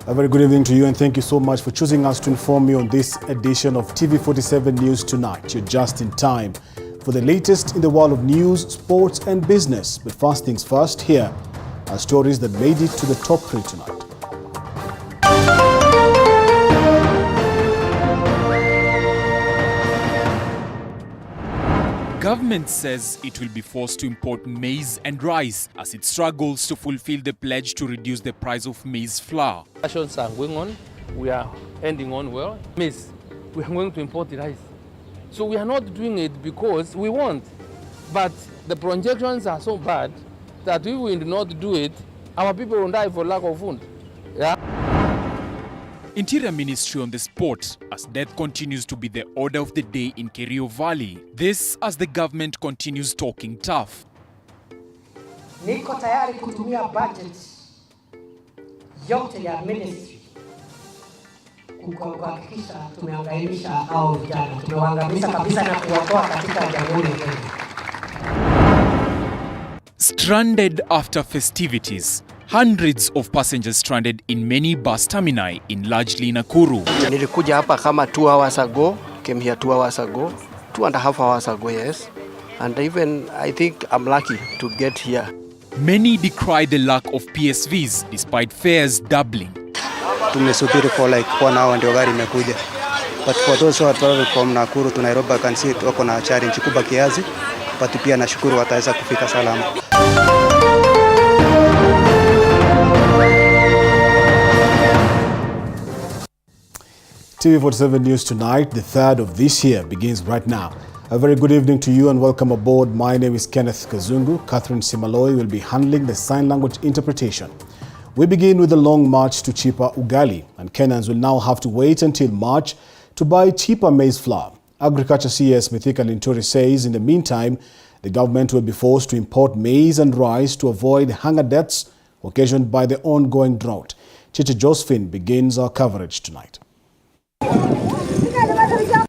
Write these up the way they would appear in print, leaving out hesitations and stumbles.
A very good evening to you, and thank you so much for choosing us to inform you on this edition of TV47 News Tonight. You're just in time for the latest in the world of news, sports and business. But first things first, here are stories that made it to the top 3 tonight. Government says it will be forced to import maize and rice as it struggles to fulfill the pledge to reduce the price of maize flour. Actions are going on. We are ending on well. Maize, we are going to import the rice. So we are not doing it because we want. But the projections are so bad that if we do not do it, our people will die for lack of food. Yeah. Interior Ministry on the spot as death continues to be the order of the day in Kerio Valley. This as the government continues talking tough. Niko tayari kutumia budget yote ya ministry kuhakikisha tumeangamisha hao vijana. Tumewaangamiza kabisa na kuwatoa katika jamhuri ya Kenya. Stranded after festivities. Hundreds of passengers stranded in many bus termini in largely Nakuru. Nilikuja hapa kama 2 hours ago, came here 2 hours ago, 2.5 hours ago, yes. And even I think I'm lucky to get here. Many decry the lack of PSVs despite fares doubling. Tumesubiri for like 1 hour ndio gari imekuja. But for those who are traveling from Nakuru to Nairobi, I can see it wako na challenge kubwa kiasi. But pia nashukuru wataweza kufika salama. TV47 News Tonight, the third of this year, begins right now. A very good evening to you and welcome aboard. My name is Kenneth Kazungu. Catherine Simaloi will be handling the sign language interpretation. We begin with the long march to cheaper ugali, and Kenyans will now have to wait until March to buy cheaper maize flour. Agriculture CS Mithika Linturi says in the meantime, the government will be forced to import maize and rice to avoid hunger deaths occasioned by the ongoing drought. Chicha Josephine begins our coverage tonight.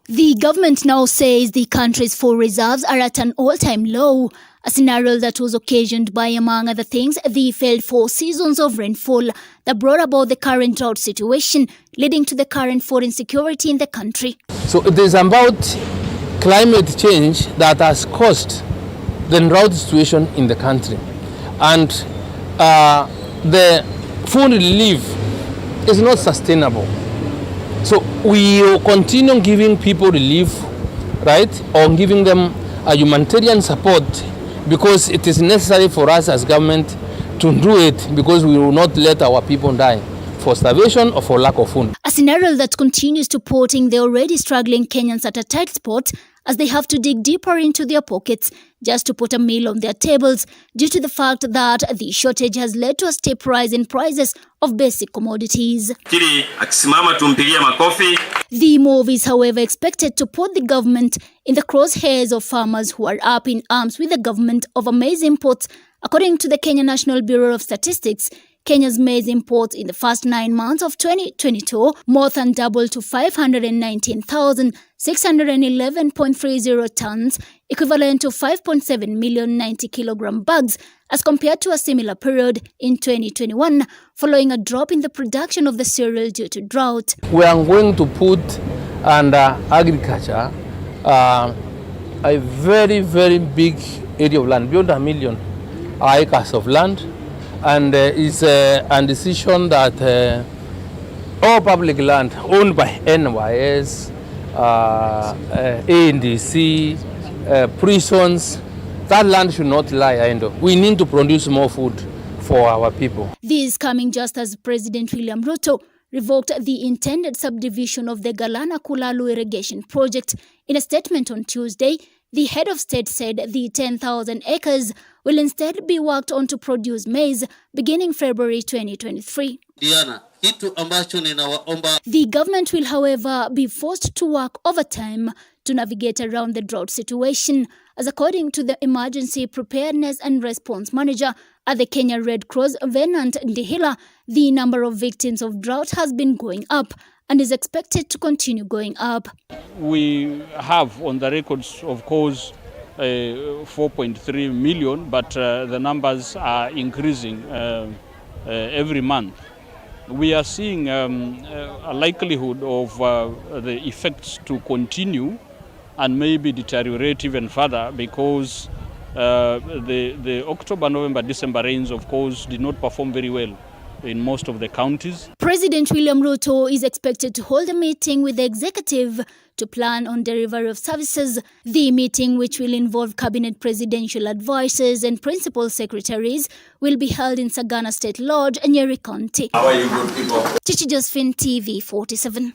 The government now says the country's food reserves are at an all-time low, a scenario that was occasioned by, among other things, the failed 4 seasons of rainfall that brought about the current drought situation, leading to the current food insecurity in the country. So it is about climate change that has caused the drought situation in the country. And the food relief is not sustainable. So we will continue giving people relief, right, or giving them a humanitarian support because it is necessary for us as government to do it because we will not let our people die for starvation or for lack of food. A scenario that continues to putting the already struggling Kenyans at a tight spot as they have to dig deeper into their pockets just to put a meal on their tables due to the fact that the shortage has led to a steep rise in prices of basic commodities. The move is, however, expected to put the government in the crosshairs of farmers who are up in arms with the government over maize imports. According to the Kenya National Bureau of Statistics, Kenya's maize imports in the first 9 months of 2022 more than doubled to 519,611.30 tons, equivalent to 5.7 million 90-kilogram bags, as compared to a similar period in 2021, following a drop in the production of the cereal due to drought. We are going to put under agriculture a very, very big area of land, beyond 1 million acres of land. And it's a decision that all public land owned by NYS, ANDC, prisons, that land should not lie idle. We need to produce more food for our people. This is coming just as President William Ruto revoked the intended subdivision of the Galana Kulalu irrigation project. In a statement on Tuesday, the head of state said the 10,000 acres will instead be worked on to produce maize beginning February 2023. The government will, however, be forced to work overtime to navigate around the drought situation, as according to the Emergency Preparedness and Response Manager at the Kenya Red Cross, Venant Ndihila, the number of victims of drought has been going up and is expected to continue going up. We have on the records, of course, 4.3 million, but the numbers are increasing every month. we are seeing a likelihood of the effects to continue and maybe deteriorate even further, because the October, November, December rains, of course, did not perform very well in most of the counties. President William Ruto is expected to hold a meeting with the executive to plan on delivery of services. The meeting, which will involve cabinet presidential advisors and principal secretaries, will be held in Sagana State Lodge, Nyeri County. How are you good people? Chichi Josephine, TV 47.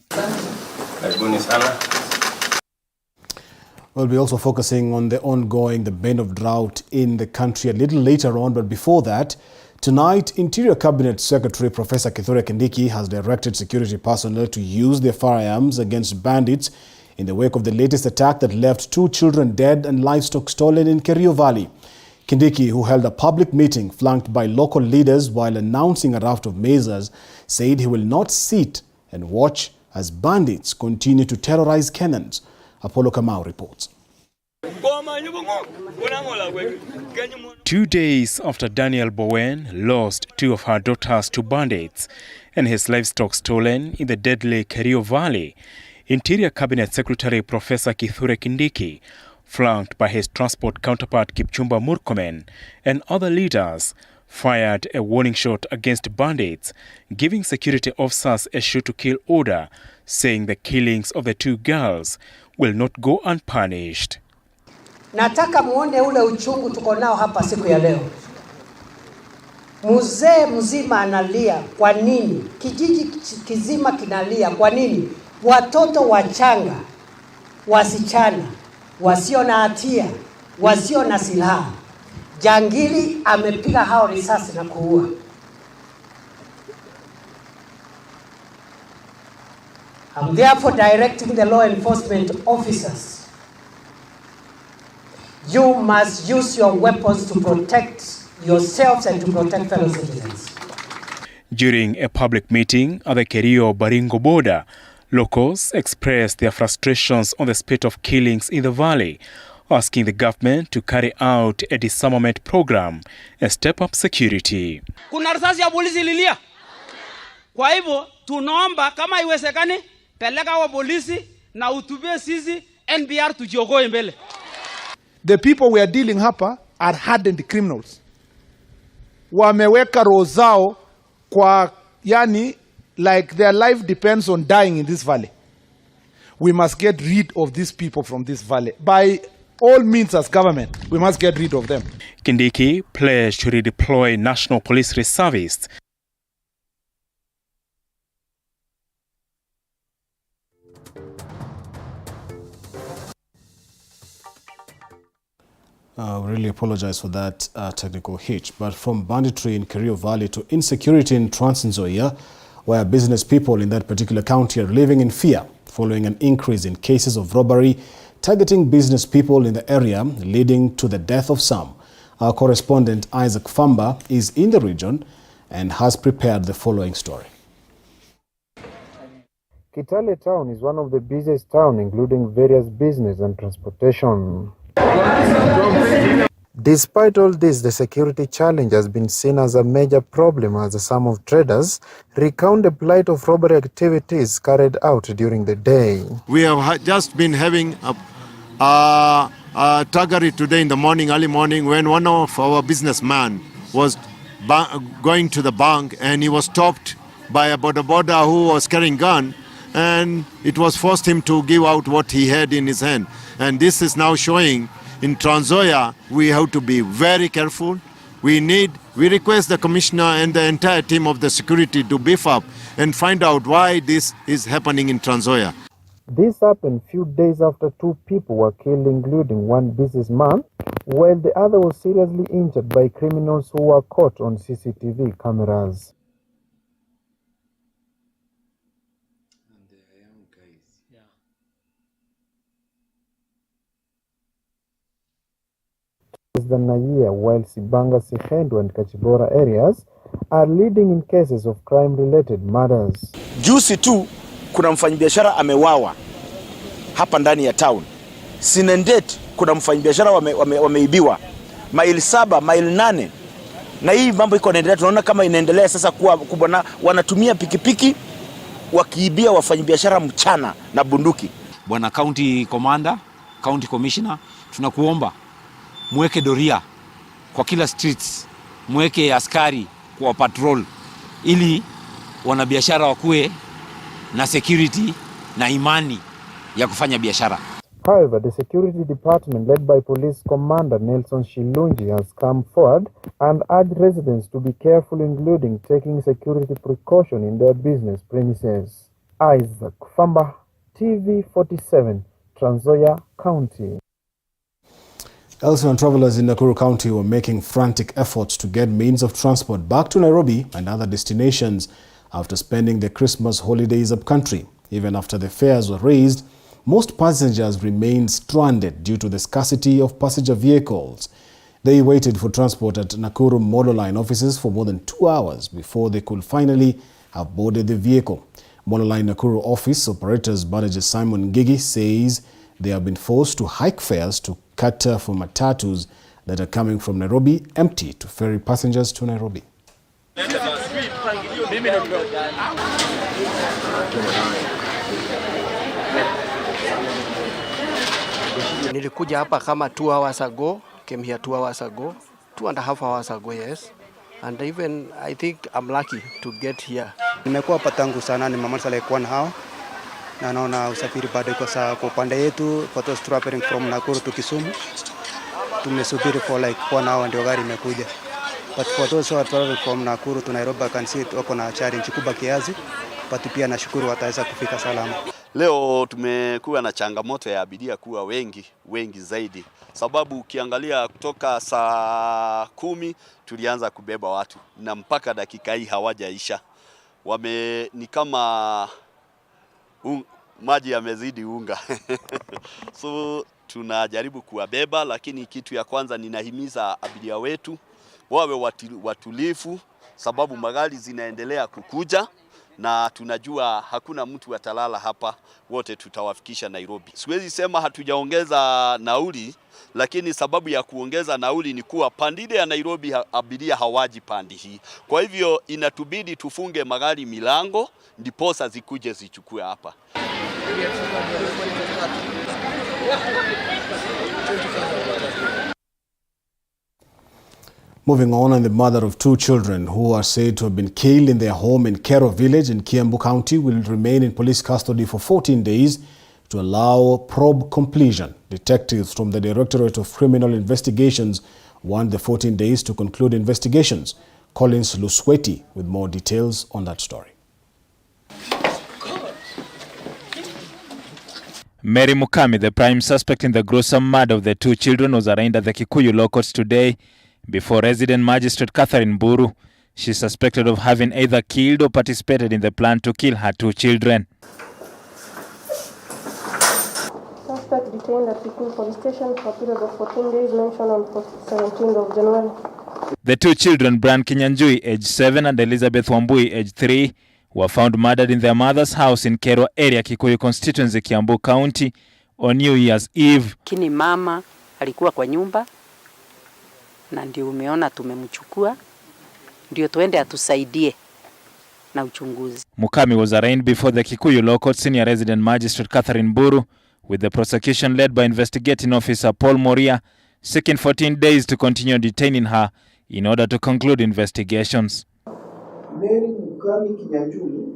We'll be also focusing on the ongoing bane of drought in the country a little later on, but before that, tonight, Interior Cabinet Secretary Professor Kithure Kindiki has directed security personnel to use their firearms against bandits in the wake of the latest attack that left 2 children dead and livestock stolen in Kerio Valley. Kindiki, who held a public meeting flanked by local leaders while announcing a raft of measures, said he will not sit and watch as bandits continue to terrorize Kenyans. Apollo Kamau reports. 2 days after Daniel Bowen lost 2 of her daughters to bandits and his livestock stolen in the deadly Kerio Valley, Interior Cabinet Secretary Professor Kithure Kindiki, flanked by his transport counterpart Kipchumba Murkomen and other leaders, fired a warning shot against bandits, giving security officers a shoot-to-kill order, saying the killings of the 2 girls will not go unpunished. Nataka muone ule uchungu tuko nao hapa siku ya leo. Mzee mzima analia. Kwa nini? Kijiji kizima kinalia. Kwa nini? Watoto wachanga, wasichana, wasio na hatia, wasio na silaha. Jangili amepiga hao risasi na kuua. I'm therefore directing the law enforcement officers. You must use your weapons to protect yourselves and to protect fellow citizens. During a public meeting at the Kerio-Baringo border, locals expressed their frustrations on the spate of killings in the valley, asking the government to carry out a disarmament program and step up security. Kuna risasi ya polisi ililia. Kwa hivyo tunaomba kama iwezekani peleka wa polisi na utubie sisi NBR tujiokoe mbele. The people we are dealing hapa are hardened criminals. Wameweka roho zao kwa yani like their life depends on dying in this valley. We must get rid of these people from this valley. By all means as government, we must get rid of them. Kindiki pledged to redeploy National Police Reservists. We really apologize for that technical hitch. But from banditry in Kerio Valley to insecurity in Nzoia, where business people in that particular county are living in fear following an increase in cases of robbery targeting business people in the area, leading to the death of some. Our correspondent Isaac Famba is in the region and has prepared the following story. Kitale town is one of the busiest towns, including various business and transportation. Despite all this, the security challenge has been seen as a major problem as some of traders recount the plight of robbery activities carried out during the day. We have just been having a thuggery today in the morning, early morning, when one of our businessmen was going to the bank and he was stopped by a boda who was carrying a gun, and it was forced him to give out what he had in his hand. And this is now showing in Nzoia, we have to be very careful. We request the commissioner and the entire team of the security to beef up and find out why this is happening in Nzoia. This happened few days after 2 people were killed, including one businessman, while the other was seriously injured by criminals who were caught on CCTV cameras. The Nzoia, while Sibanga, Sihendo and Kachibora areas are leading in cases of crime-related murders. Juzi tu kuna mfanyabiashara amewawa hapa ndani ya town. Sinendet kuna mfanyabiashara wameibiwa. Maili 7, maili 8 Na hii mambo iko inaendelea, tunaona kama inaendelea sasa kuwa kubwa, na wanatumia pikipiki wakiibia wafanyabiashara mchana na bunduki. Bwana County Commander, County Commissioner, tunakuomba muweke doria kwa kila streets, muweke askari kwa patrol ili wanabiashara wakue na security na imani ya kufanya biashara. However, the security department led by Police Commander Nelson Shilungi has come forward and urged residents to be careful, including taking security precaution in their business premises. Isaac Famba, TV47, Nzoia County. Elsewhere, travelers in Nakuru County were making frantic efforts to get means of transport back to Nairobi and other destinations after spending the Christmas holidays upcountry. Even after the fares were raised, most passengers remained stranded due to the scarcity of passenger vehicles. They waited for transport at Nakuru Model Line offices for more than 2 hours before they could finally have boarded the vehicle. Model Line Nakuru office operators manager Simon Gigi says they have been forced to hike fares to cater for matatus that are coming from Nairobi empty to ferry passengers to Nairobi. Nilikuja hapa kama 2 hours ago, came here 2 hours ago, 2.5 hours ago, yes. And even I think I'm lucky to get here. Nimekuwa hapa tangu sana, nimemaliza like 1 hour. Na naona usafiri bado iko sawa kwa upande yetu, for those traveling from Nakuru to Kisumu. Tumesubiri for like 1 hour ndio gari imekuja. But for those who are traveling from Nakuru to Nairobi, I can see wako na challenge kubwa kiasi, but pia nashukuru wataweza kufika salama. Leo tumekuwa na changamoto ya abiria kuwa wengi zaidi. Sababu ukiangalia kutoka saa 10 tulianza kubeba watu na mpaka dakika hii hawajaisha. Ni kama maji yamezidi unga. So tunajaribu kuwabeba, lakini kitu ya kwanza ninahimiza abiria wetu wawe watulifu, sababu magari zinaendelea kukuja na tunajua hakuna mtu atalala hapa, wote tutawafikisha Nairobi. Siwezi sema hatujaongeza nauli, lakini sababu ya kuongeza nauli ni kuwa pandide ya Nairobi abiria hawaji pandi hii. Kwa hivyo inatubidi tufunge magari milango ndiposa zikuje zichukue hapa. Moving on, and the mother of 2 children who are said to have been killed in their home in Kerio Village in Embu County will remain in police custody for 14 days to allow probe completion. Detectives from the Directorate of Criminal Investigations want the 14 days to conclude investigations. Collins Lusweti with more details on that story. Mary Mukami, the prime suspect in the gruesome murder of the 2 children, was arraigned at the Kikuyu Law Courts today before resident magistrate Catherine Mburu. She is suspected of having either killed or participated in the plan to kill her 2 children. Suspect detained at Kikuyu Police Station for a period of 14 days mentioned on 17th of January. The 2 children, Brian Kinyanjui, age 7, and Elizabeth Wambui, age 3, were found murdered in their mother's house in Kerio area, Kikuyu constituency, Embu County, on New Year's Eve. Kini mama alikuwa kwa nyumba na ndio umeona tumemchukua ndio tuende atusaidie na uchunguzi. Mukami was arraigned before the Kikuyu Law Court Senior Resident Magistrate Catherine Mburu, with the prosecution led by investigating officer Paul Moria seeking 14 days to continue detaining her in order to conclude investigations. Mary Mukami Kinyanjui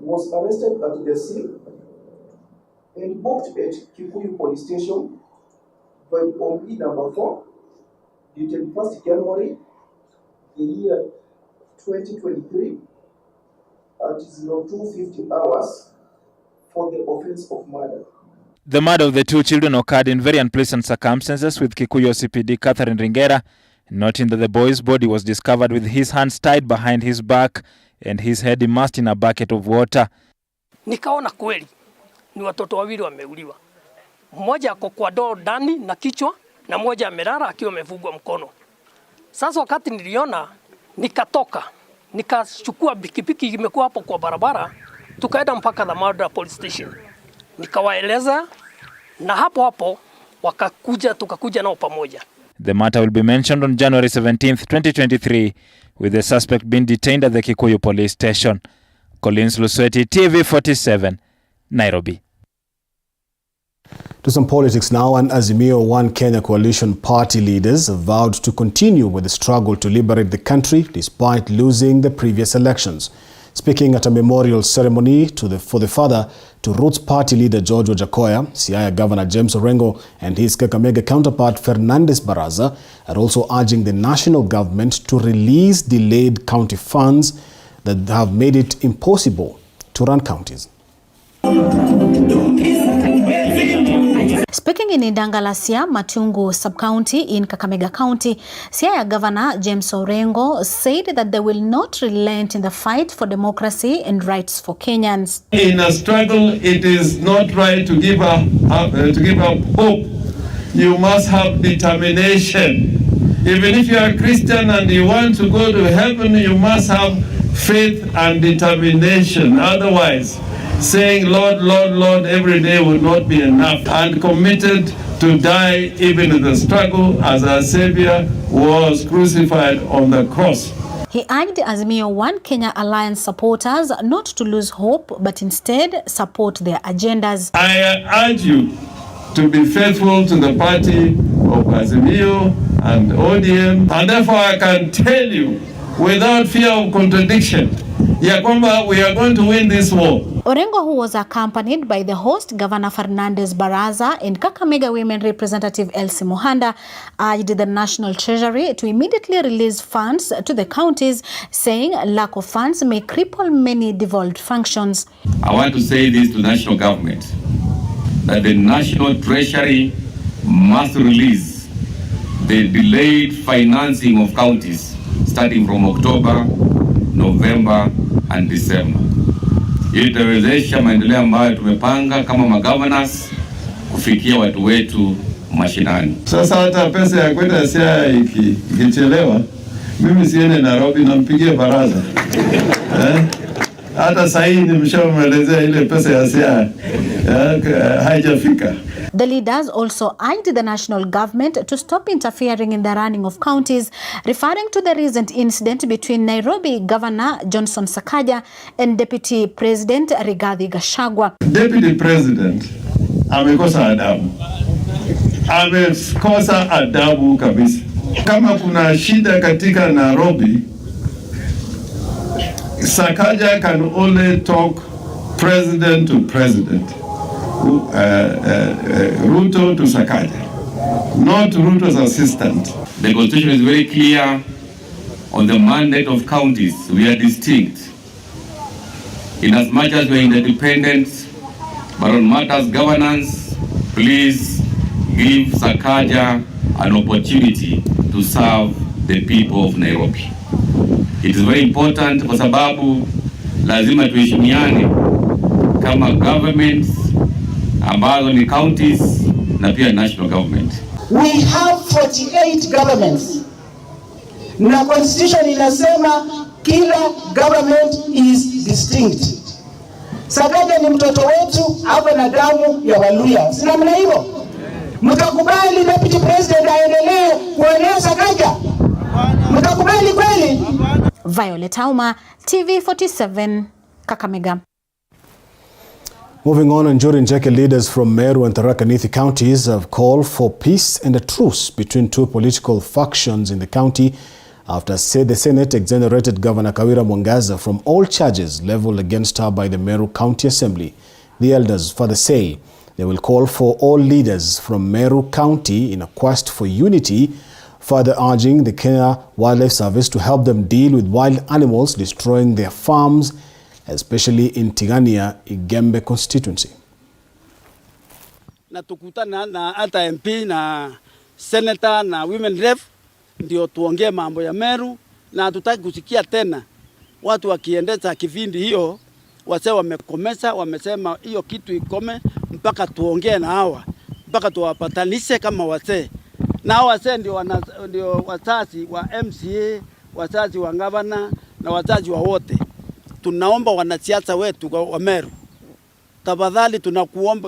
was arrested at the scene and booked at Kikuyu Police Station by OMP number 4, dated 1st January, the year 2023, at 02:50 hours for the offense of murder. The murder of the 2 children occurred in very unpleasant circumstances, with Kikuyu CPD Catherine Ringera noting that the boy's body was discovered with his hands tied behind his back and his head immersed in a bucket of water. Nikaona kweli ni watoto wawili wameuliwa. Mmoja ako kwa ndoo ndani na kichwa na mmoja amelala akiwa amefungwa mkono. Sasa wakati niliona nikatoka, nikachukua pikipiki imekuwa hapo kwa barabara, tukaenda mpaka the Murder Police Station. Nikawaeleza na hapo tukakuja nao pamoja. The matter will be mentioned on January 17, 2023, with the suspect being detained at the Kikuyu police station. Collins Lusweti, TV47, Nairobi. To some politics now, and Azimio One Kenya coalition party leaders have vowed to continue with the struggle to liberate the country despite losing the previous elections. Speaking at a memorial ceremony for the father to Roots party leader George Wajackoyah, Siaya Governor James Orengo and his Kakamega counterpart Fernandes Baraza are also urging the national government to release delayed county funds that have made it impossible to run counties. Speaking in Indangalasia, Matungu sub-county in Kakamega County, Siaya Governor James Orengo said that they will not relent in the fight for democracy and rights for Kenyans. In a struggle, it is not right to give up hope. You must have determination. Even if you are a Christian and you want to go to heaven, you must have faith and determination. Otherwise, saying Lord, Lord, Lord every day would not be enough, and committed to die even in the struggle as our Savior was crucified on the cross. He urged Azimio One Kenya Alliance supporters not to lose hope, but instead support their agendas. I urge you to be faithful to the party of Azimio and ODM, and therefore I can tell you without fear of contradiction, Yakwamba, we are going to win this war. Orengo, who was accompanied by the host Governor Fernandes Baraza and Kakamega Women Representative Elsie Mohanda, urged the National Treasury to immediately release funds to the counties, saying lack of funds may cripple many devolved functions. I want to say this to the national government, that the National Treasury must release the delayed financing of counties starting from October, November and December. Ili tutawezesha maendeleo ambayo tumepanga kama magovernors kufikia watu wetu mashinani. Sasa hata pesa ya kwenda Siaya ikichelewa, mimi siende Nairobi nampigie Baraza. Hata sasa hivi nimeshamuelezea ile pesa ya Siaya haijafika. The leaders also urged the national government to stop interfering in the running of counties, referring to the recent incident between Nairobi Governor Johnson Sakaja and Deputy President Rigathi Gachagua. Deputy President amekosa adabu. Amekosa adabu kabisa. Kama kuna shida katika Nairobi, Sakaja can only talk president to president. Ruto to Sakaja, not Ruto's assistant. The Constitution is very clear on the mandate of counties. We are distinct. In as much as we are interdependent, but on matters governance, please give Sakaja an opportunity to serve the people of Nairobi. It is very important kwa sababu lazima tuheshimiane kama governments ambazo ni counties na pia national government. We have 48 governments. Na constitution inasema kila government is distinct. Sakaja ni mtoto wetu, hapa na damu ya Waluya. Si namna hivyo? Mtakubali deputy president aendelee kuenea Sakaja? Mtakubali kweli? Violet Auma, TV47, Kakamega. Moving on, Njuri Njeke leaders from Meru and Tharaka Nithi counties have called for peace and a truce between two political factions in the county after the Senate exonerated Governor Kawira Mwangaza from all charges leveled against her by the Meru County Assembly. The elders further say they will call for all leaders from Meru County in a quest for unity, further urging the Kenya Wildlife Service to help them deal with wild animals destroying their farms, especially in Tigania, Igembe constituency. Na tukutana na hata MP na senator na women rep ndio tuongee mambo ya Meru, na hatutaki kusikia tena watu wakiendeza kivindi hiyo. Wase wamekomesa, wamesema hiyo kitu ikome mpaka tuongee na hawa, mpaka tuwapatanishe kama wase. Na wase ndio wazazi wa MCA, wazazi wa gavana na wazazi wa wote. Tunaomba wanasiasa wetu wa Meru, tafadhali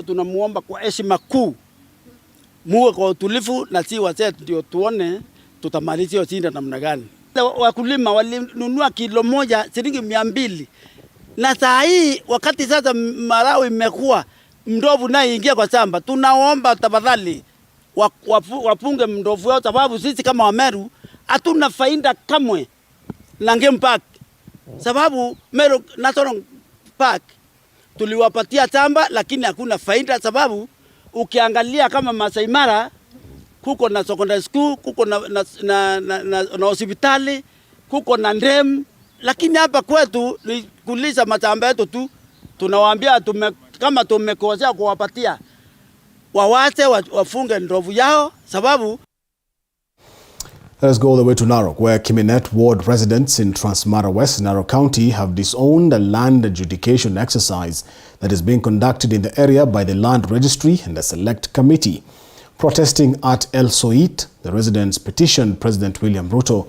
tunamuomba kwa heshima kuu, muwe kwa utulivu na si wazee ndio tuone tutamaliza hiyo shida namna gani. Wakulima walinunua kilo moja shilingi 200. Na saa hii wakati sasa Malawi imekuwa mndovu naye ingia kwa shamba, tunaomba tafadhali wapunge mndovu wao, sababu sisi kama Wameru hatuna faida kamwe na game park. Sababu Meru National Park tuliwapatia shamba lakini hakuna faida, sababu ukiangalia kama Masai Mara kuko na secondary school, kuko na hospitali, kuko na ndem, lakini hapa kwetu ni kulisha mashamba yetu tu. Tunawaambia kama tumekosea kuwapatia wawache wafunge ndovu yao, sababu. Let's go all the way to Narok, where Kiminet ward residents in Transmara West, Narok County, have disowned a land adjudication exercise that is being conducted in the area by the Land Registry and the Select Committee. Protesting at El Soit, the residents petitioned President William Ruto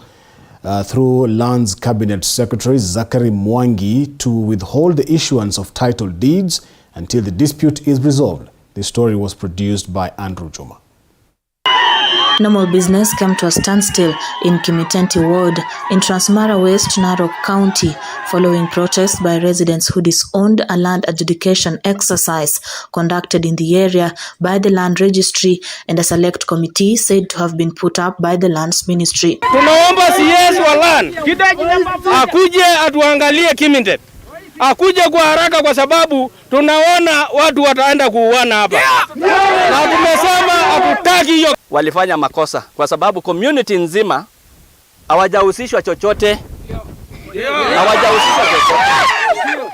through Lands Cabinet Secretary Zachary Mwangi to withhold the issuance of title deeds until the dispute is resolved. This story was produced by Andrew Juma. Normal business came to a standstill in Kimitenti Ward in Transmara West, Narok County, following protests by residents who disowned a land adjudication exercise conducted in the area by the Land Registry and a Select Committee said to have been put up by the Lands Ministry. Tunaomba CS wa land akuje atuangalie Kimitenti. Akuje kwa haraka kwa sababu tunaona watu wataenda kuuana hapa. Na tumesema hatutaki hiyo. Walifanya makosa kwa sababu community nzima hawajahusishwa chochote. Hawajahusishwa chochote.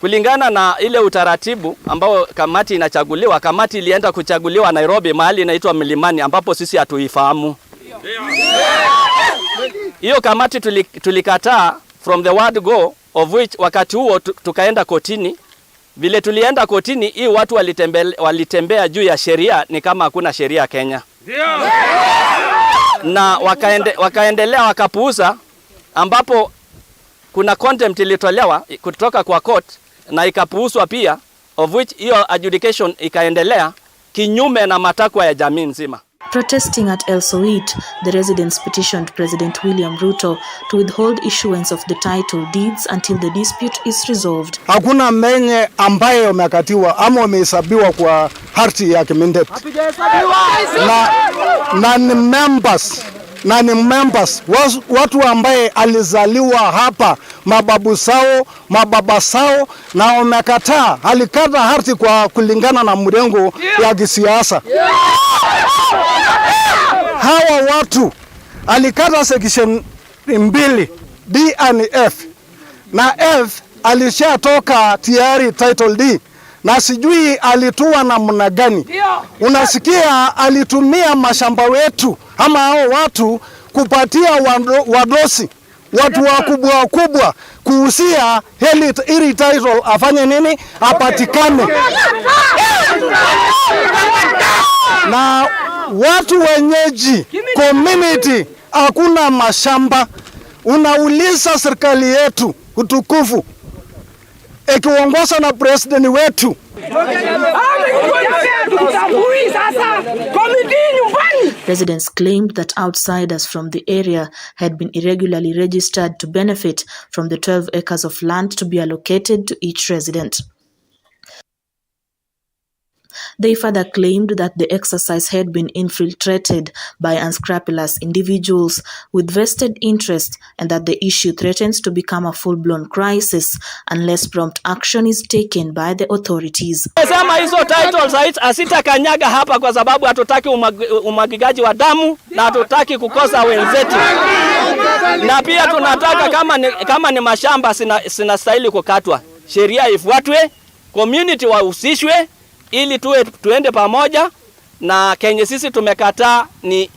Kulingana na ile utaratibu ambao kamati inachaguliwa, kamati ilienda kuchaguliwa Nairobi mahali inaitwa Milimani ambapo sisi hatuifahamu. Hiyo kamati tulikataa from the word go, of which wakati huo tukaenda kotini. Vile tulienda kotini, hii watu walitembea juu ya sheria ni kama hakuna sheria Kenya. Na wakaendelea wakapuuza, ambapo kuna contempt ilitolewa kutoka kwa court na ikapuuzwa pia, of which hiyo adjudication ikaendelea kinyume na matakwa ya jamii nzima. Protesting at El Soit, the residents petitioned President William Ruto to withhold issuance of the title deeds until the dispute is resolved. Hakuna menye ambaye wamekatiwa ama wamehesabiwa kwa hati ya Kimitenti. Na ni members watu ambaye alizaliwa hapa, mababu sao, mababa sao, na wamekataa. Alikata hati kwa kulingana na mrengo ya kisiasa. Hawa watu alikata section 2 D and F, na F alishatoka tayari title D, na sijui alitua namna gani. Unasikia alitumia mashamba wetu ama hao watu kupatia wadosi, watu wakubwa kuhusia ili title afanye nini, apatikane. Na watu wenyeji community hakuna mashamba. Unauliza serikali yetu utukufu ikiongozwa na president wetu. Residents claimed that outsiders from the area had been irregularly registered to benefit from the 12 acres of land to be allocated to each resident. They further claimed that the exercise had been infiltrated by unscrupulous individuals with vested interest and that the issue threatens to become a full-blown crisis unless prompt action is taken by the authorities. Sema hizo titles asitakanyaga hapa kwa sababu hatutaki umwagigaji wa damu na hatutaki kukosa wenzetu. Na pia tunataka kama ni mashamba sinastahili kukatwa, sheria ifuatwe, community wahusishwe ili tuende pamoja, na Kenya sisi tumekataa ni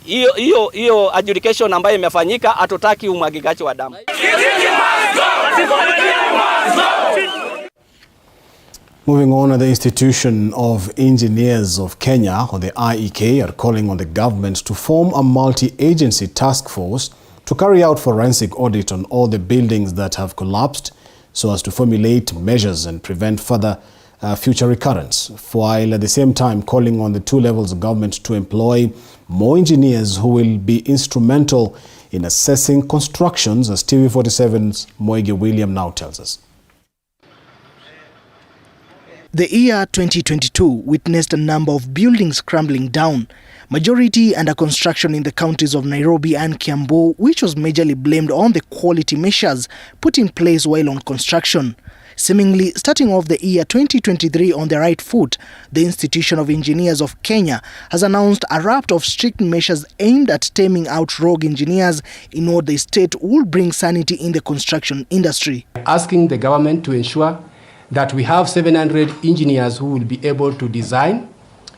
hiyo adjudication ambayo imefanyika. Hatutaki umwagigaji wa damu. Moving on, the Institution of Engineers of Kenya, or the IEK, are calling on the government to form a multi-agency task force to carry out forensic audit on all the buildings that have collapsed so as to formulate measures and prevent further future recurrence, while at the same time calling on the two levels of government to employ more engineers who will be instrumental in assessing constructions, as TV47's Moige William now tells us. The year 2022 witnessed a number of buildings crumbling down, majority under construction in the counties of Nairobi and Kiambu, which was majorly blamed on the quality measures put in place while on construction. Seemingly starting off the year 2023 on the right foot, the Institution of Engineers of Kenya has announced a raft of strict measures aimed at taming out rogue engineers in order the state will bring sanity in the construction industry. Asking the government to ensure that we have 700 engineers who will be able to design,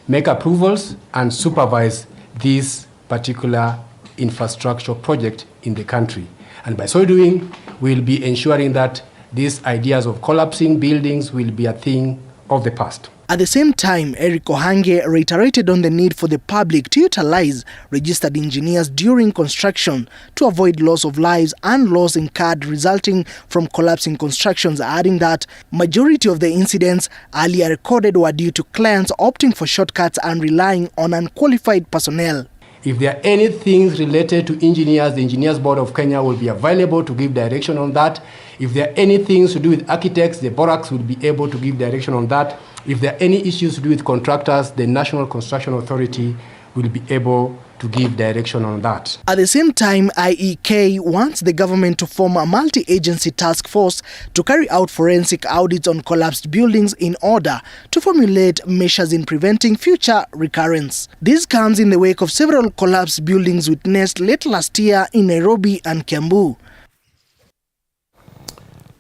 make approvals, and supervise this particular infrastructure project in the country. And by so doing, we'll be ensuring that these ideas of collapsing buildings will be a thing of the past. At the same time, Eric Ohange reiterated on the need for the public to utilize registered engineers during construction to avoid loss of lives and loss incurred resulting from collapsing constructions, adding that majority of the incidents earlier recorded were due to clients opting for shortcuts and relying on unqualified personnel. If there are any things related to engineers, the Engineers Board of Kenya will be available to give direction on that. If there are any things to do with architects, the Borax will be able to give direction on that. If there are any issues to do with contractors, the National Construction Authority will be able to give direction on that. At the same time, IEK wants the government to form a multi-agency task force to carry out forensic audits on collapsed buildings in order to formulate measures in preventing future recurrence. This comes in the wake of several collapsed buildings witnessed late last year in Nairobi and Kiambu.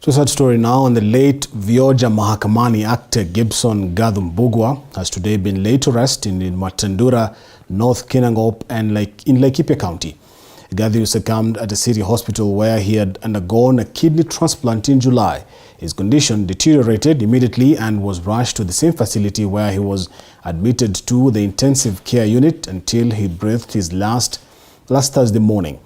So sad story now on the late Vioja Mahakamani actor Gibson Gathu has today been laid to rest in Matandura, North Kinangop and in Laikipia County. Gathu succumbed at a city hospital where he had undergone a kidney transplant in July. His condition deteriorated immediately and was rushed to the same facility where he was admitted to the intensive care unit until he breathed his last Thursday morning.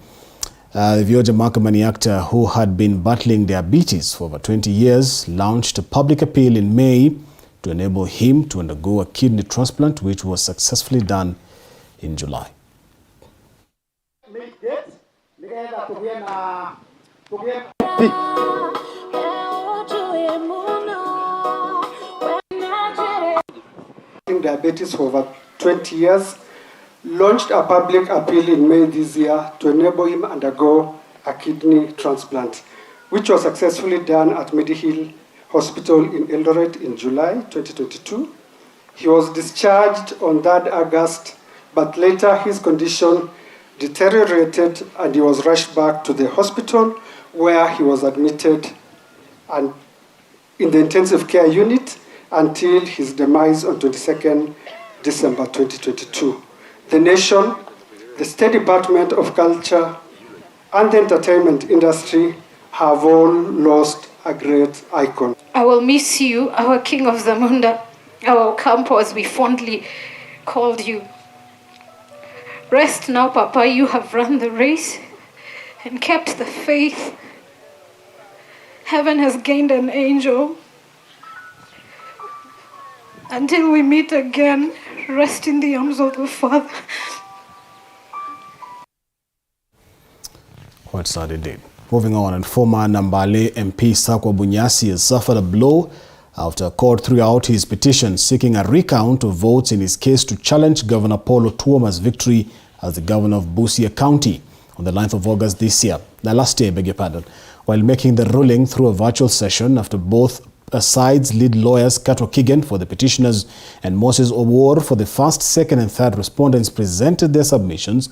The Vioja Mahakamani actor, who had been battling diabetes for over 20 years, launched a public appeal in May to enable him to undergo a kidney transplant, which was successfully done in July. Diabetes for over 20 years, launched a public appeal in May this year to enable him undergo a kidney transplant, which was successfully done at Medihill Hospital in Eldoret in July 2022. He was discharged on 3rd August, but later his condition deteriorated and he was rushed back to the hospital where he was admitted and in the intensive care unit until his demise on 22nd December 2022. The nation, the State Department of Culture, and the entertainment industry have all lost a great icon. I will miss you, our King of Zamunda, our Campo, as we fondly called you. Rest now, Papa, you have run the race and kept the faith. Heaven has gained an angel. Until we meet again, rest in the arms of the Father. Quite sad indeed. Moving on, and former Nambale MP Sakwa Bunyasi has suffered a blow after a court threw out his petition seeking a recount of votes in his case to challenge Governor Paul Otuoma's victory as the governor of Busia County on the 9th of August this year. Last year, beg your pardon. While making the ruling through a virtual session after both sides lead lawyers Kato Kigen for the petitioners and Moses Obor for the first, second and third respondents presented their submissions,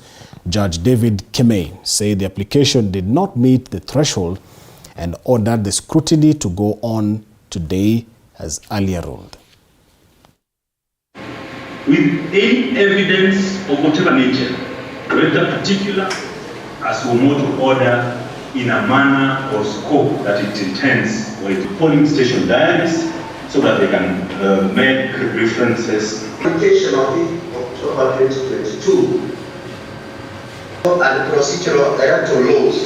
Judge David Kemei said the application did not meet the threshold and ordered the scrutiny to go on today as earlier ruled. With any evidence of whatever nature, whether particular as or more to order in a manner or scope that it intends with polling station diaries so that they can make references. Application of October 2022 and procedural electoral laws.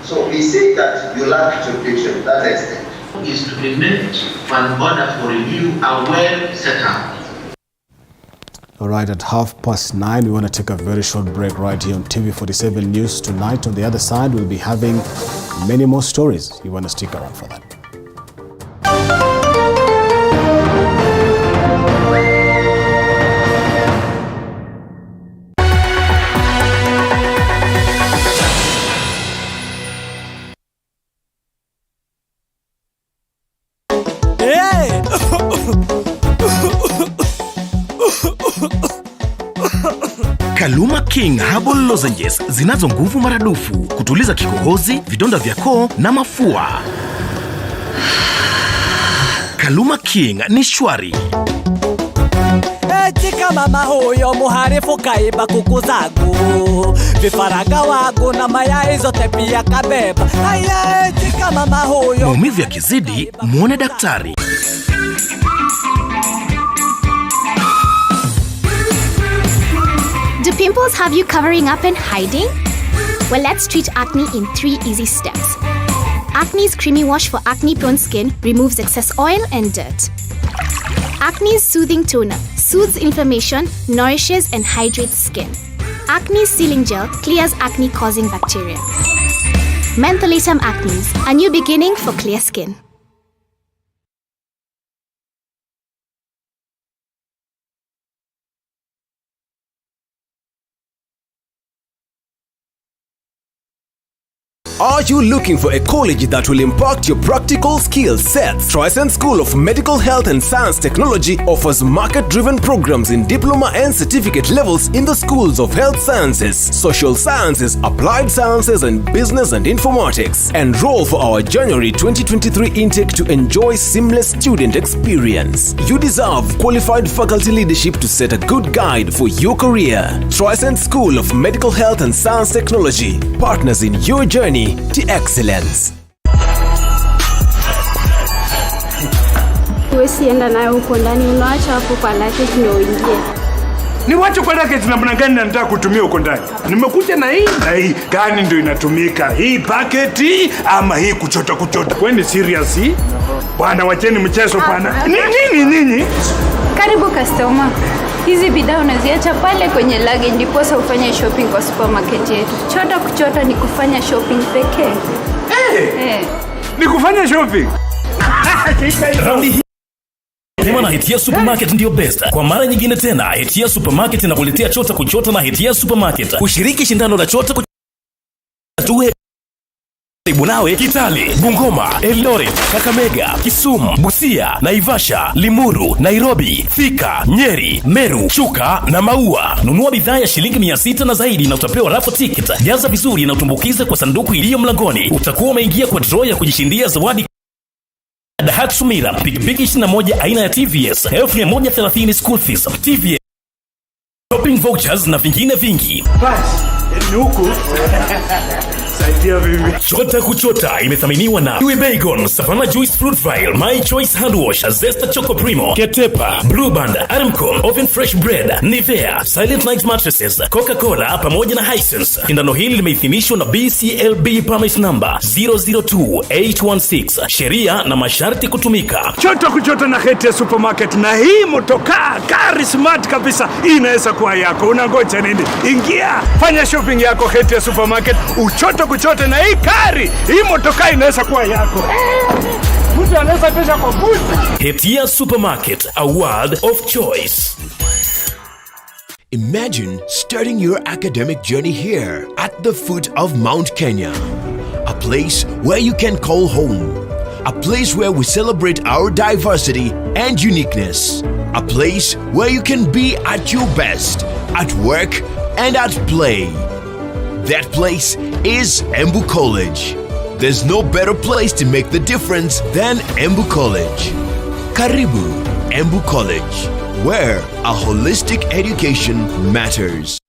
So we say that you lack jurisdiction to that extent. is to be met when order for review are well set up. All right, at 9:30, we want to take a very short break right here on TV47 News. Tonight, on the other side, we'll be having many more stories. You want to stick around for that. Kaluma King Herbal Lozenges zinazo nguvu maradufu kutuliza kikohozi, vidonda vya koo na mafua. Kaluma King ni shwari. Tika mama huyo muharifu kaiba kuku zangu, vifaranga wangu na mayai zote pia kabeba. Haya, tika mama huyo. Maumivu yakizidi, muone daktari. Do pimples have you covering up and hiding? Well, let's treat acne in 3 easy steps. Acne's Creamy Wash for acne-prone skin removes excess oil and dirt. Acne's Soothing Toner soothes inflammation, nourishes and hydrates skin. Acne's Sealing Gel clears acne-causing bacteria. Mentholatum Acne's, a new beginning for clear skin. Are you looking for a college that will impact your practical skill sets? Tristan School of Medical Health and Science Technology offers market-driven programs in diploma and certificate levels in the schools of health sciences, social sciences, applied sciences, and business and informatics. Enroll for our January 2023 intake to enjoy seamless student experience. You deserve qualified faculty leadership to set a good guide for your career. Tristan School of Medical Health and Science Technology, partners in your journey to excellence. Usienda nayo huko ndani, unaacha hapo kwa lake ndio uingie. Ni wacho kwa lake namna gani nataka kutumia huko ndani? Nimekuja na hii gani ndio inatumika? Hii paketi ama hii kuchota? Kwani serious hii? Bwana wacheni mchezo bwana. Nini? Karibu customer. Hizi bidhaa unaziacha pale kwenye lage ndipo sasa ufanye shopping kwa supermarket yetu. Kuchota ni kufanya shopping pekee. Ni kufanya shopping. Na Hitia Supermarket ndio best. Kwa mara nyingine tena, Hitia Supermarket inakuletea kuchota na Hitia Supermarket. Kushiriki shindano la chota tuwe karibu nawe Kitale, Bungoma, Eldoret, Kakamega, Kisumu, Busia, Naivasha, Limuru, Nairobi, Thika, Nyeri, Meru, Chuka na Maua. Nunua bidhaa ya shilingi 600 na zaidi na utapewa raffle ticket. Jaza vizuri na utumbukize kwa sanduku iliyo mlangoni. Utakuwa umeingia kwa draw ya kujishindia zawadi Dahatsumira, pikipiki 21 aina ya TVS, 1130 school fees, TVS, shopping vouchers na vingine vingi. Basi, ni huku. Saidia bibi. Chota kuchota imethaminiwa na Kiwi Bacon, Savannah Juice Fruit Vial, My Choice Hand Wash, Zesta Choco Primo, Ketepa, Blue Band, Aramco, Oven Fresh Bread, Nivea, Silent Night Mattresses, Coca-Cola pamoja na Hisense. Shindano hili limeidhinishwa na BCLB permit number 002816. Sheria na masharti kutumika. Chota kuchota na Hitia Supermarket, na hii motokaa gari smart kabisa inaweza kuwa yako. Unangoja nini? Ingia, fanya shopping yako Hitia Supermarket, uchoto kuchote na hii kari. Hii motokaa inaweza kuwa yako. Mtu anaweza pesa kwa buti. Hitia Supermarket, a world of choice. Imagine starting your academic journey here at the foot of Mount Kenya. A place where you can call home. A place where we celebrate our diversity and uniqueness. A place where you can be at your best, at work and at play. That place is Embu College. There's no better place to make the difference than Embu College. Karibu Embu College, where a holistic education matters.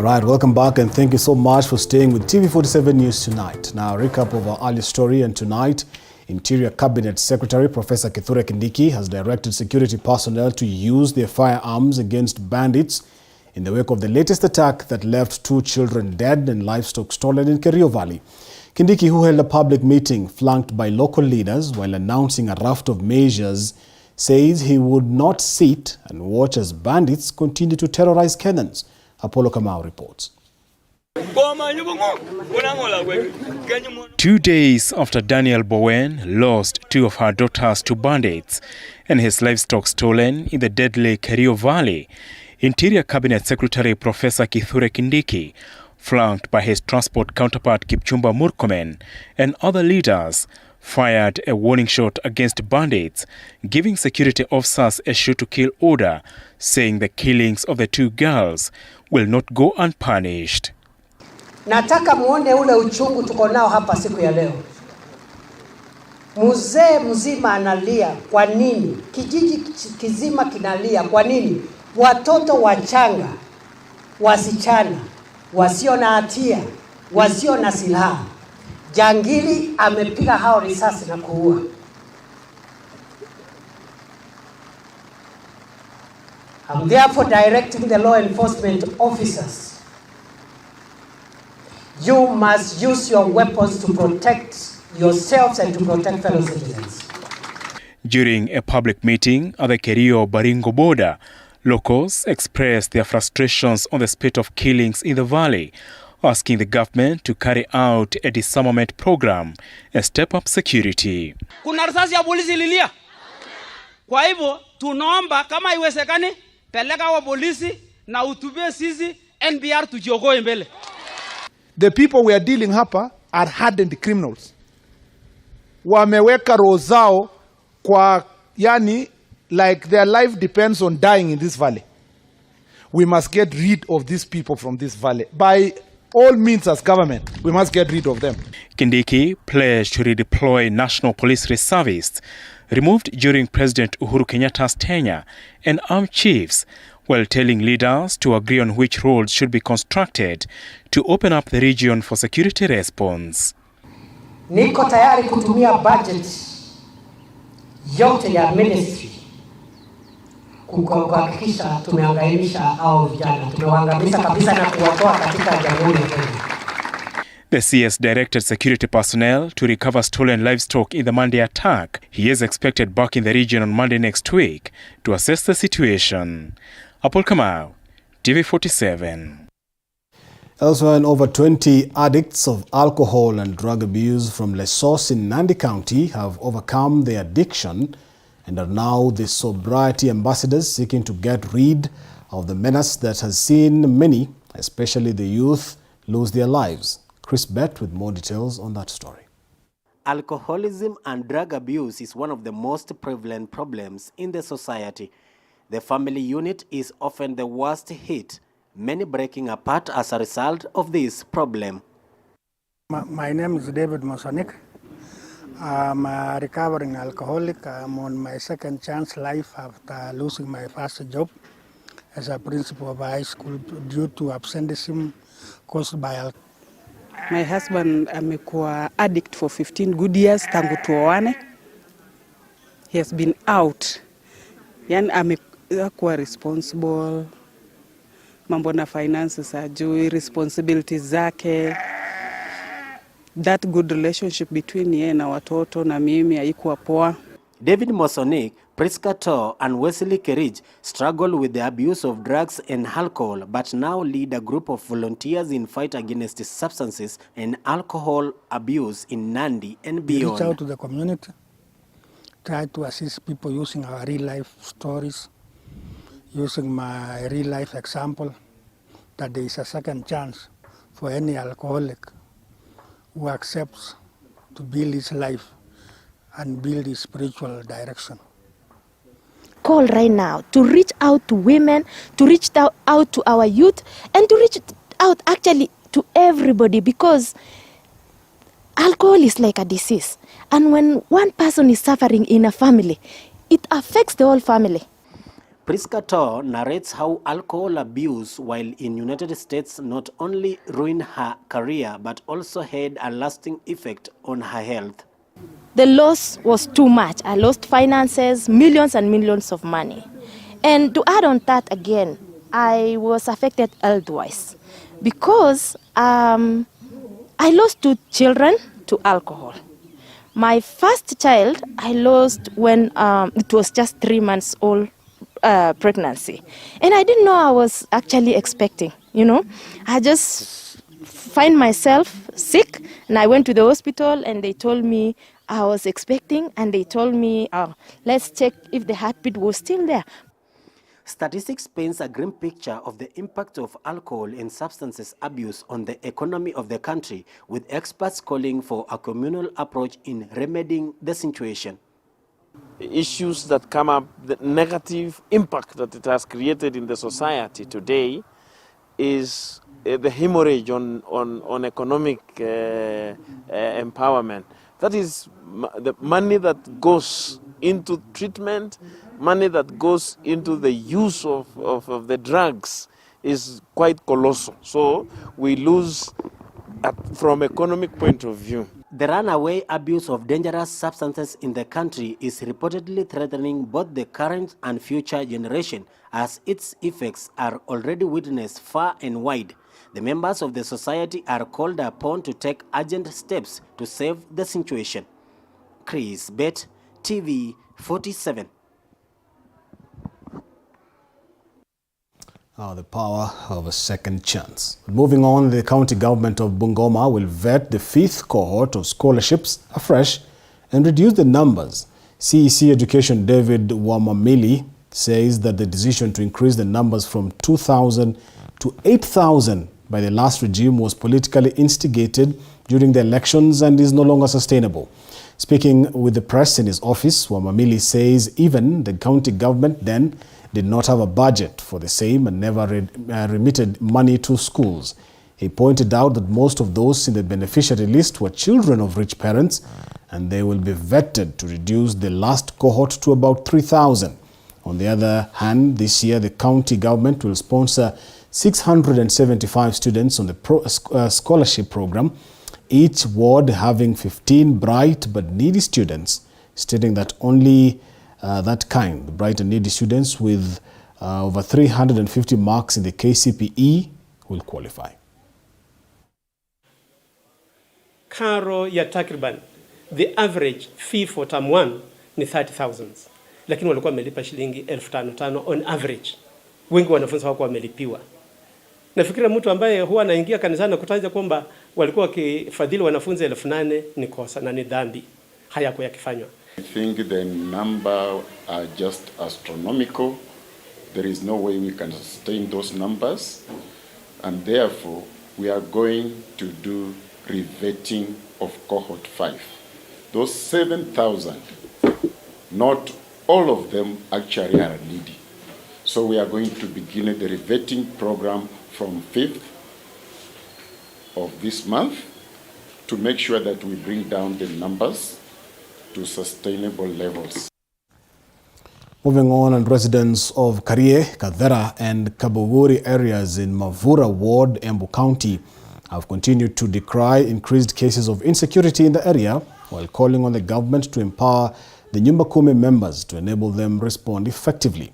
right, welcome back and thank you so much for staying with TV47 News tonight. Now, a recap of our earlier story, and tonight, Interior Cabinet Secretary Professor Kithure Kindiki has directed security personnel to use their firearms against bandits in the wake of the latest attack that left 2 children dead and livestock stolen in Kerio Valley. Kindiki, who held a public meeting flanked by local leaders while announcing a raft of measures, says he would not sit and watch as bandits continue to terrorize Kenyans. Apollo Kamau reports. 2 days after Daniel Bowen lost 2 of her daughters to bandits and his livestock stolen in the deadly Kerio Valley, Interior Cabinet Secretary Professor Kithure Kindiki, flanked by his transport counterpart Kipchumba Murkomen and other leaders, fired a warning shot against bandits, giving security officers a shoot-to-kill order, saying the killings of the 2 girls will not go unpunished. Nataka muone ule uchungu tuko nao hapa siku ya leo. Mzee mzima analia. Kwa nini? Kijiji kizima kinalia. Kwa nini? Watoto wachanga, wasichana, wasio na hatia, wasio na silaha. Jangili amepiga hao risasi na kuua. I'm therefore directing the law enforcement officers. You must use your weapons to protect yourselves and to protect fellow citizens. During a public meeting at the Kerio-Baringo border, locals expressed their frustrations on the spate of killings in the valley, asking the government to carry out a disarmament program and step up security. Kuna risasi ya polisi lilia. Kwa hivyo tunaomba kama iwezekani peleka wa polisi na utubie sisi NBR tujiokoe mbele. The people we are dealing hapa are hardened criminals. Wameweka roho zao kwa, yani, like their life depends on dying in this valley. We must get rid of these people from this valley. By all means, as government, we must get rid of them. Kindiki pledged to redeploy National Police Reservists removed during President Uhuru Kenyatta's tenure and armed chiefs, while telling leaders to agree on which roads should be constructed to open up the region for security response. Niko tayari kutumia budget yote ya ministry kuhakikisha tumeangamisha hao vijana, tumewaangamiza kabisa na kuwatoa katika Jamhuri ya Kenya. The CS directed security personnel to recover stolen livestock in the Monday attack. He is expected back in the region on Monday next week to assess the situation. Apol Kamau, TV47. Elsewhere, over 20 addicts of alcohol and drug abuse from Lesos in Nandi County have overcome their addiction and are now the sobriety ambassadors seeking to get rid of the menace that has seen many, especially the youth, lose their lives. Chris Bett with more details on that story. Alcoholism and drug abuse is one of the most prevalent problems in the society. The family unit is often the worst hit, many breaking apart as a result of this problem. My name is David Mosonik. I'm a recovering alcoholic. I'm on my second chance life after losing my first job as a principal of a high school due to absenteeism caused by alcohol. My husband amekuwa addict for 15 good years tangu tuoane. He has been out. Yani amekuwa responsible. Mambo na finances ajui, responsibilities zake. That good relationship between yeye na watoto na mimi haikuwa poa. David Mosonik, Priska Tor and Wesley Kerich struggle with the abuse of drugs and alcohol, but now lead a group of volunteers in fight against substances and alcohol abuse in Nandi and beyond. Reach out to the community, try to assist people using our real life stories, using my real life example, that there is a second chance for any alcoholic who accepts to build his life and build his spiritual direction. Call right now to reach out to women, to reach out to our youth, and to reach out actually to everybody, because alcohol is like a disease. And when one person is suffering in a family, it affects the whole family. Priska Tor narrates how alcohol abuse while in United States not only ruined her career but also had a lasting effect on her health. The loss was too much. I lost finances, millions and millions of money. And to add on that again, I was affected health-wise because I lost 2 children to alcohol. My first child I lost when it was just 3 months old pregnancy. And I didn't know I was actually expecting, I just find myself sick and I went to the hospital and they told me I was expecting and they told me, let's check if the heartbeat was still there. Statistics paints a grim picture of the impact of alcohol and substances abuse on the economy of the country, with experts calling for a communal approach in remedying the situation. Issues that come up, the negative impact that it has created in the society today is the hemorrhage on economic empowerment. That is the money that goes into treatment, money that goes into the use of the drugs is quite colossal. So we lose from economic point of view. The runaway abuse of dangerous substances in the country is reportedly threatening both the current and future generation, as its effects are already witnessed far and wide. The members of the society are called upon to take urgent steps to save the situation. Chris Bet, TV 47. The power of a second chance. Moving on, the county government of Bungoma will vet the 5th cohort of scholarships afresh and reduce the numbers. CEC Education David Wamamili says that the decision to increase the numbers from 2,000 to 8,000 by the last regime was politically instigated during the elections and is no longer sustainable. Speaking with the press in his office, Wamamili says even the county government then did not have a budget for the same and never remitted money to schools. He pointed out that most of those in the beneficiary list were children of rich parents, and they will be vetted to reduce the last cohort to about 3,000. On the other hand, this year the county government will sponsor 675 students on the scholarship program, each ward having 15 bright but needy students, stating that only that kind, the bright and needy students with over 350 marks in the KCPE will qualify. Karo ya takriban, the average fee for term 1 ni 30,000. Lakini walikuwa wamelipa shilingi 5,500 on average. Wengi wanafunzi hawakuwa wamelipiwa. Nafikiri mtu ambaye huwa anaingia kanisani na kutaja kwamba walikuwa wakifadhili wanafunzi 8,000 ni kosa na ni dhambi. Hayakuwa yakifanywa. I think the number are just astronomical. There is no way we can sustain those numbers, and therefore we are going to do revetting of cohort 5. Those 7,000, not all of them actually are needy. So we are going to begin the revetting program from 5th of this month to make sure that we bring down the numbers to sustainable levels. Moving on, and residents of Karie, Kadhera and Kabogori areas in Mavura Ward, Embu County have continued to decry increased cases of insecurity in the area, while calling on the government to empower the Nyumba Kumi members to enable them respond effectively.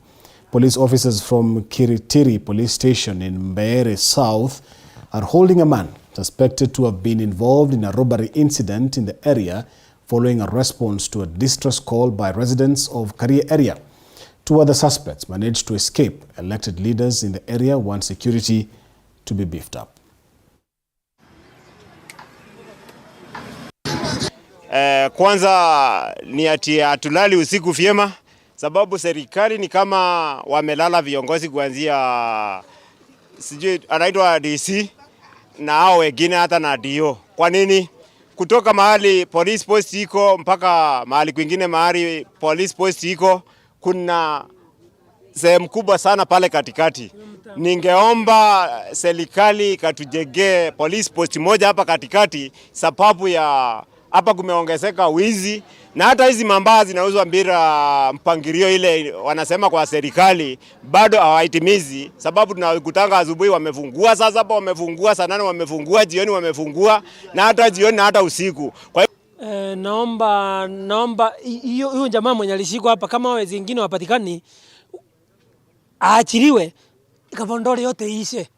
Police officers from Kiritiri Police Station in Mbeere South are holding a man suspected to have been involved in a robbery incident in the area following a response to a distress call by residents of Karie area. 2 other suspects managed to escape. Elected leaders in the area want security to be beefed up. Kwanza ni ati hatulali usiku vyema, sababu serikali ni kama wamelala viongozi kuanzia sijui anaitwa DC na hao wengine hata na DO. Kwa nini? Kutoka mahali police post iko mpaka mahali kwingine mahali police post iko kuna sehemu kubwa sana pale katikati. Ningeomba serikali katujengee police post moja hapa katikati, sababu ya hapa kumeongezeka wizi, Na hata hizi mambaa zinauzwa bila mpangilio ile wanasema kwa serikali bado hawaitimizi, sababu tunakutanga asubuhi wamefungua, sasa hapo wamefungua, saa 8 wamefungua, jioni wamefungua, na hata jioni na hata usiku. Kwa naomba hiyo jamaa mwenye alishikwa hapa, kama wezi wengine wapatikani, aachiliwe, Kavondole yote ishe,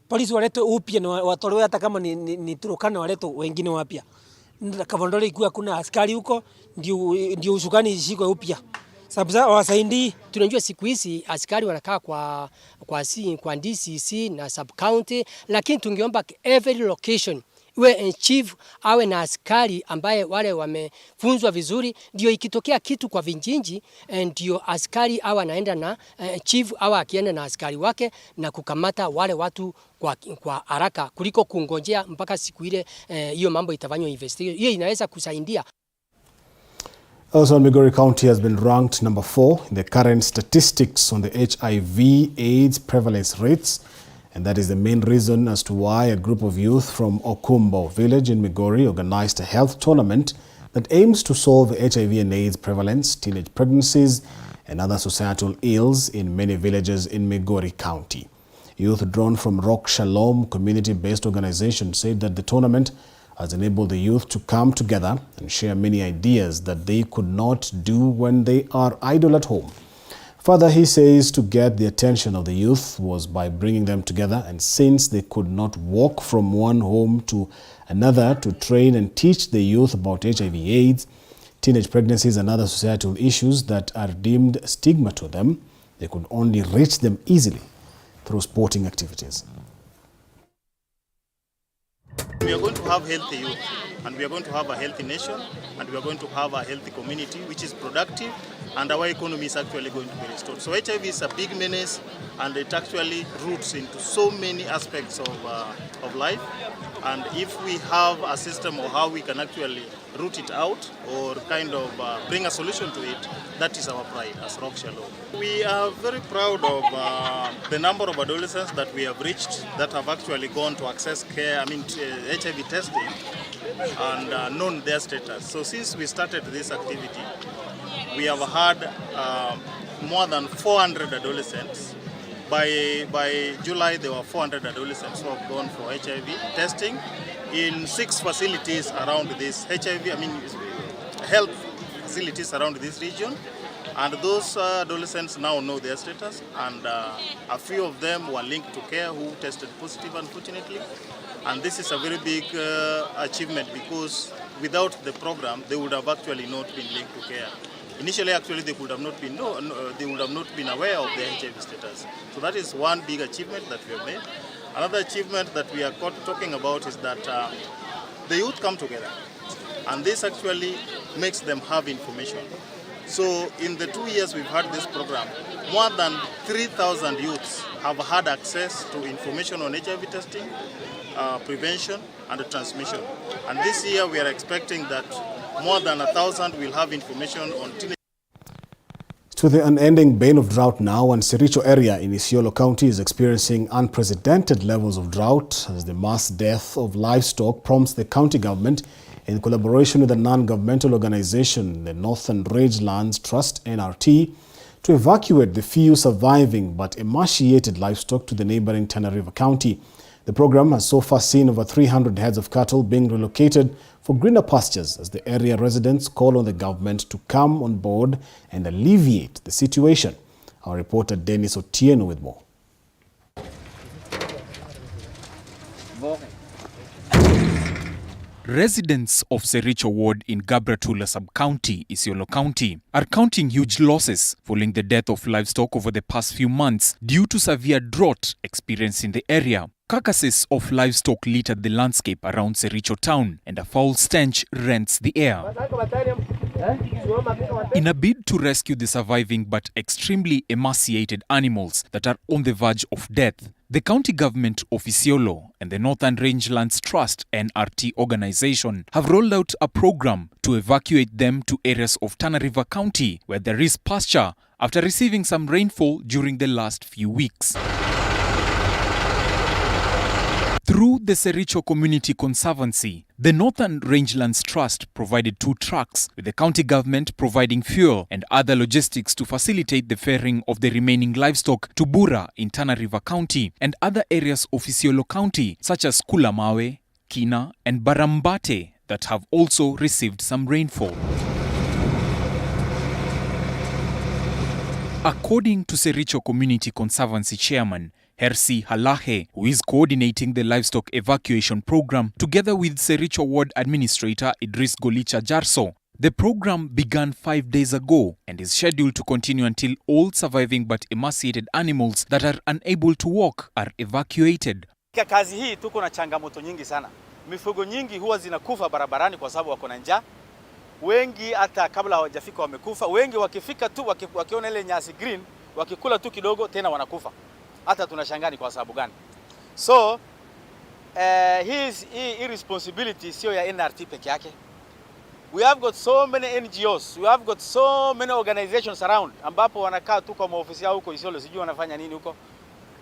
polisi waletwe upya na watolewe, hata kama ni Turkana waletwe wengine wapya. Kavondole ikuwa kuna askari huko, ndio usukani ishikwe upya. Sababu wasaidii. Tunajua siku hizi askari wanakaa kwa DCC na sub county, lakini tungeomba every location iwe chief awe na askari ambaye wale wamefunzwa vizuri, ndio ikitokea kitu kwa vijiji ndio askari awe anaenda na chief awe akienda na askari wake na kukamata wale watu kwa haraka kuliko kungojea mpaka siku ile hiyo mambo itafanywa investigation. Hiyo inaweza kusaidia. Also, Migori County has been ranked number 4 in the current statistics on the HIV/AIDS prevalence rates, and that is the main reason as to why a group of youth from Okumbo village in Migori organized a health tournament that aims to solve HIV and AIDS prevalence, teenage pregnancies, and other societal ills in many villages in Migori County. Youth drawn from Rock Shalom community-based organization said that the tournament has enabled the youth to come together and share many ideas that they could not do when they are idle at home. Further, he says to get the attention of the youth was by bringing them together, and since they could not walk from one home to another to train and teach the youth about HIV/AIDS, teenage pregnancies and other societal issues that are deemed stigma to them, they could only reach them easily through sporting activities. We are going to have healthy youth, and we are going to have a healthy nation, and we are going to have a healthy community which is productive, and our economy is actually going to be restored. So HIV is a big menace, and it actually roots into so many aspects of life. And if we have a system of how we can actually root it out or kind of bring a solution to it, that is our pride as Rock Shalom. We are very proud of the number of adolescents that we have reached that have actually gone to access care, HIV testing, and known their status. So since we started this activity, we have had more than 400 adolescents. By July, there were 400 adolescents who have gone for HIV testing in 6 facilities around this health facilities around this region. And those adolescents now know their status, and a few of them were linked to care who tested positive, unfortunately. And this is a very big achievement, because without the program, they would have actually not been linked to care. Initially, actually, they would have not been they would have not been aware of their HIV status. So that is one big achievement that we have made. Another achievement that we are talking about is that the youth come together, and this actually makes them have information. So in the 2 years we've had this program, more than 3,000 youths have had access to information on HIV testing, prevention, and transmission. And this year we are expecting that more than 1,000 will have information on teenage. To the unending bane of drought now, and Sericho area in Isiolo County is experiencing unprecedented levels of drought as the mass death of livestock prompts the county government, in collaboration with a non-governmental organization, the Northern Rangelands Trust (NRT), to evacuate the few surviving but emaciated livestock to the neighboring Tana River County. The program has so far seen over 300 heads of cattle being relocated for greener pastures as the area residents call on the government to come on board and alleviate the situation. Our reporter Dennis Otieno with more. Residents of Sericho Ward in Gabratula Sub-County, Isiolo County, are counting huge losses following the death of livestock over the past few months due to severe drought experienced in the area. Carcasses of livestock litter the landscape around Sericho town, and a foul stench rents the air. In a bid to rescue the surviving but extremely emaciated animals that are on the verge of death, the county government of Isiolo and the Northern Rangelands Trust (NRT) organization have rolled out a program to evacuate them to areas of Tana River County where there is pasture after receiving some rainfall during the last few weeks. Through Through the Sericho Community Conservancy, the Northern Rangelands Trust provided 2 trucks, with the county government providing fuel and other logistics to facilitate the ferrying of the remaining livestock to Bura in Tana River County and other areas of Isiolo County, such as Kulamawe, Kina, and Barambate, that have also received some rainfall. According to Sericho Community Conservancy Chairman Hersi Halahe, who is coordinating the livestock evacuation program together with Sericho Ward Administrator Idris Golicha Jarso, the program began 5 days ago and is scheduled to continue until all surviving but emaciated animals that are unable to walk are evacuated. Kazi hii tuko na changamoto nyingi sana. Mifugo nyingi huwa zinakufa barabarani kwa sababu wako na njaa. Wengi hata kabla hawajafika wamekufa. Wengi wakifika tu wakiona ile nyasi green, wakikula tu kidogo tena wanakufa. Hata tunashangaa ni kwa sababu gani. So hii responsibility sio ya NRT peke yake. We have got so many NGOs, we have got so many organizations around ambapo wanakaa tu kwa maofisi yao huko Isiolo, sijui wanafanya nini huko.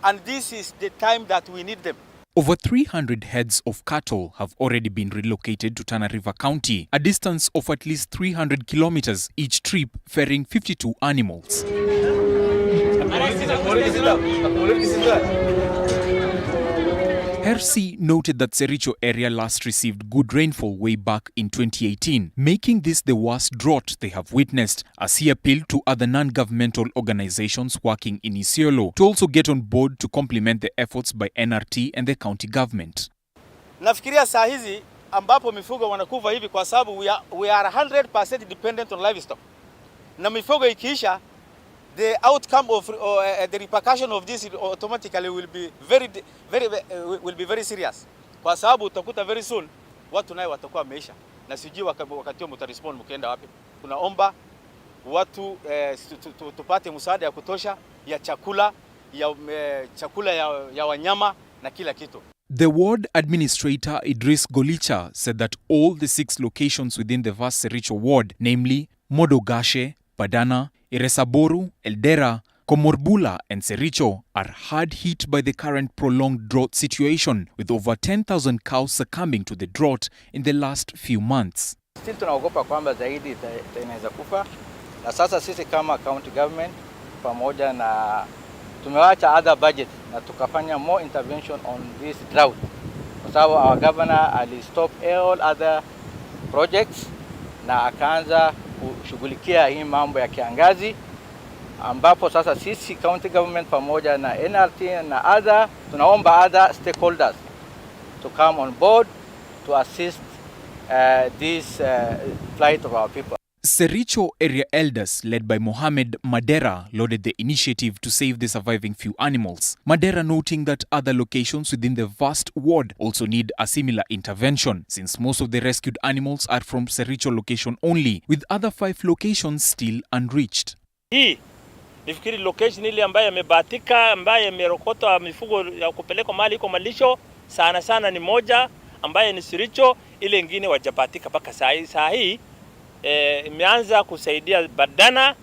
And this is the time that we need them. Over 300 heads of cattle have already been relocated to Tana River County, a distance of at least 300 kilometers each trip, ferrying 52 animals. Hersi noted that Sericho area last received good rainfall way back in 2018, making this the worst drought they have witnessed, as he appealed to other non-governmental organizations working in Isiolo to also get on board to complement the efforts by NRT and the county government. Nafikiria saa hizi ambapo mifugo wanakufa hivi kwa sababu we are 100% dependent on livestock. Na mifugo ikiisha, the outcome of the repercussion of this automatically will be very serious. Kwa sababu utakuta very soon watu naye watakuwa wameisha. Na sijui wakati mta respond mkienda wapi. Tunaomba watu tupate msaada ya kutosha ya chakula ya wanyama na kila kitu. The ward administrator Idris Golicha said that all the 6 locations within the vast Sericho ward, namely Modogashe, Padana, Iresaboru, Eldera, Komorbula and Sericho, are hard hit by the current prolonged drought situation, with over 10,000 cows succumbing to the drought in the last few months. Still tunaogopa kwamba zaidi inaweza kufa, na sasa sisi kama county government pamoja na tumewacha other budget na tukafanya more intervention on this drought. Kwa sababu our governor alistop all other projects na akaanza kushughulikia hii mambo ya kiangazi, ambapo sasa sisi county government pamoja na NRT na tunaomba other stakeholders to come on board to assist this plight of our people. Sericho area elders led by Mohamed Madera lauded the initiative to save the surviving few animals. Madera noting that other locations within the vast ward also need a similar intervention, since most of the rescued animals are from Sericho location only, with other 5 locations still unreached. Hii nifikiri location ile ambayo imebahatika, ambayo imerokota mifugo ya kupeleka mahali iko malisho sana ni moja ambayo ni Sericho, ile nyingine wajabahatika mpaka saa hii imeanza kusaidia Badana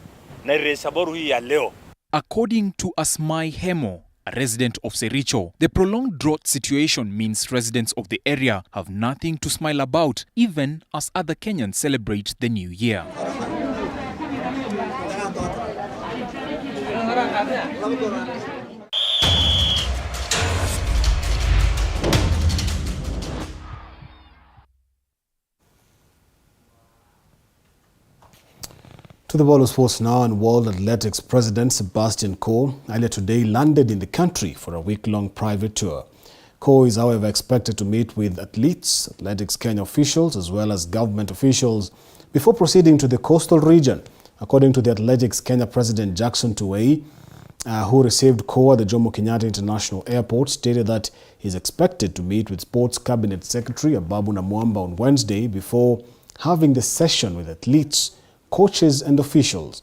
na Iresaboru hii ya leo. According to Asmai Hemo, a resident of Sericho, the prolonged drought situation means residents of the area have nothing to smile about, even as other Kenyans celebrate the new year. To the world of sports now, and World Athletics President Sebastian Coe earlier today landed in the country for a week-long private tour. Coe is, however, expected to meet with athletes, Athletics Kenya officials, as well as government officials before proceeding to the coastal region. According to the Athletics Kenya President Jackson Tuwei, who received Coe at the Jomo Kenyatta International Airport, stated that he is expected to meet with Sports Cabinet Secretary Ababu Namwamba on Wednesday before having the session with athletes, coaches and officials.